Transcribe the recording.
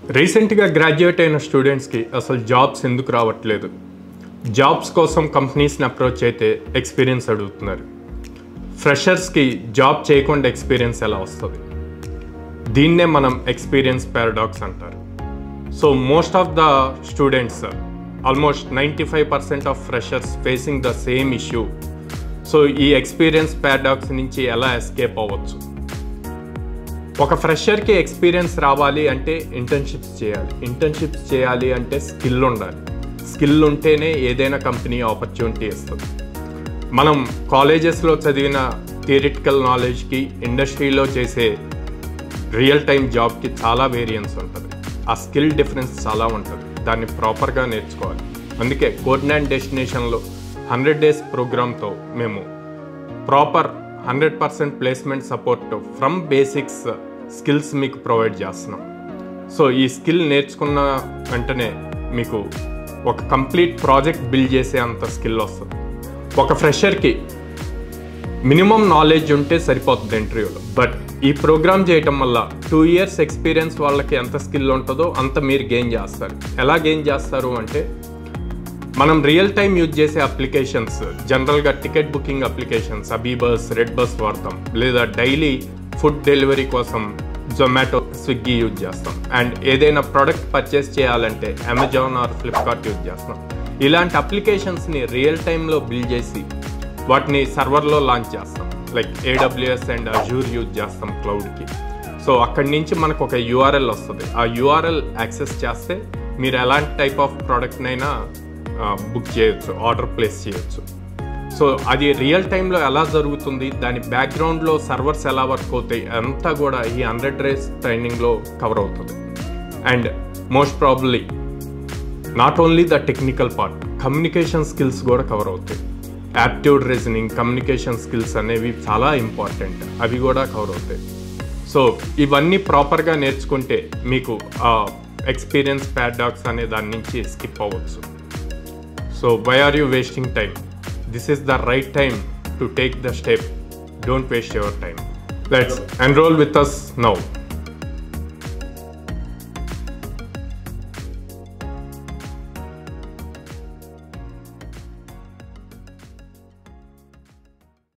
రీసెంట్గా గ్రాడ్యుయేట్ అయిన స్టూడెంట్స్కి అసలు జాబ్స్ ఎందుకు రావట్లేదు? జాబ్స్ కోసం కంపెనీస్ని అప్రోచ్ అయితే ఎక్స్పీరియన్స్ అడుగుతున్నారు. ఫ్రెషర్స్కి జాబ్ చేయకుండా ఎక్స్పీరియన్స్ ఎలా వస్తుంది? దీన్నే మనం ఎక్స్పీరియన్స్ పారాడాక్స్ అంటారు. So most of the students, almost 95% of freshers facing the same issue. So ఈ ఎక్స్పీరియన్స్ పారాడాక్స్ నుంచి ఎలా ఎస్కేప్ అవ్వచ్చు? ఒక ఫ్రెషర్కి ఎక్స్పీరియన్స్ రావాలి అంటే ఇంటర్న్షిప్స్ చేయాలి అంటే స్కిల్ ఉండాలి. స్కిల్ ఉంటేనే ఏదైనా కంపెనీ ఆపర్చునిటీ ఇస్తుంది. మనం కాలేజెస్లో చదివిన థియరిటికల్ నాలెడ్జ్కి ఇండస్ట్రీలో చేసే రియల్ టైం జాబ్కి చాలా వేరియన్స్ ఉంటుంది. ఆ స్కిల్ డిఫరెన్స్ చాలా ఉంటుంది. దాన్ని ప్రాపర్గా నేర్చుకోవాలి. అందుకే కోఆర్డినేట్ డెస్టినేషన్లో 100 days ప్రోగ్రామ్తో మేము proper 100% placement support from basics skills మీకు ప్రొవైడ్ చేస్తున్నాం. సో ఈ స్కిల్ నేర్చుకున్న వెంటనే మీకు ఒక కంప్లీట్ ప్రాజెక్ట్ బిల్డ్ చేసే అంత స్కిల్ వస్తుంది. ఒక ఫ్రెషర్కి మినిమం నాలెడ్జ్ ఉంటే సరిపోతుంది ఇంటర్వ్యూలో. బట్ ఈ ప్రోగ్రామ్ చేయటం వల్ల 2 years ఎక్స్పీరియన్స్ వాళ్ళకి ఎంత స్కిల్ ఉంటుందో అంత మీరు గెయిన్ చేస్తారు. ఎలా గెయిన్ చేస్తారు అంటే, మనం రియల్ టైం యూజ్ చేసే అప్లికేషన్స్, జనరల్గా ticket booking applications, AbhiBus, red bus వాడతాం. లేదా డైలీ ఫుడ్ డెలివరీ కోసం జొమాటో, స్విగ్గీ యూజ్ చేస్తాం. అండ్ ఏదైనా ప్రోడక్ట్ పర్చేస్ చేయాలంటే అమెజాన్ ఆర్ ఫ్లిప్కార్ట్ యూజ్ చేస్తాం. ఇలాంటి అప్లికేషన్స్ని రియల్ టైంలో బిల్డ్ చేసి వాటిని సర్వర్లో లాంచ్ చేస్తాం. Like AWS and Azure use చేస్తాం క్లౌడ్కి. సో అక్కడి నుంచి మనకు ఒక URL వస్తుంది. ఆ URL యాక్సెస్ చేస్తే మీరు ఎలాంటి టైప్ ఆఫ్ ప్రోడక్ట్నైనా బుక్ చేయొచ్చు, ఆర్డర్ ప్లేస్ చేయొచ్చు. సో అది రియల్ టైంలో ఎలా జరుగుతుంది, దాని బ్యాక్గ్రౌండ్లో సర్వర్స్ ఎలా వర్క్ అవుతాయి అంతా కూడా ఈ 100 days ట్రైనింగ్లో కవర్ అవుతుంది. And most probably not only the technical part, communication skills కూడా కవర్ అవుతాయి. యాప్టిట్యూడ్ రీజనింగ్, కమ్యూనికేషన్ స్కిల్స్ అనేవి చాలా ఇంపార్టెంట్, అవి కూడా కవర్ అవుతాయి. సో ఇవన్నీ ప్రాపర్గా నేర్చుకుంటే మీకు ఎక్స్పీరియన్స్ పారాడాక్స్ అనే దాని నుంచి స్కిప్ అవ్వచ్చు. So why are you wasting time? This is the right time to take the step. Don't waste your time. Let's enroll with us now.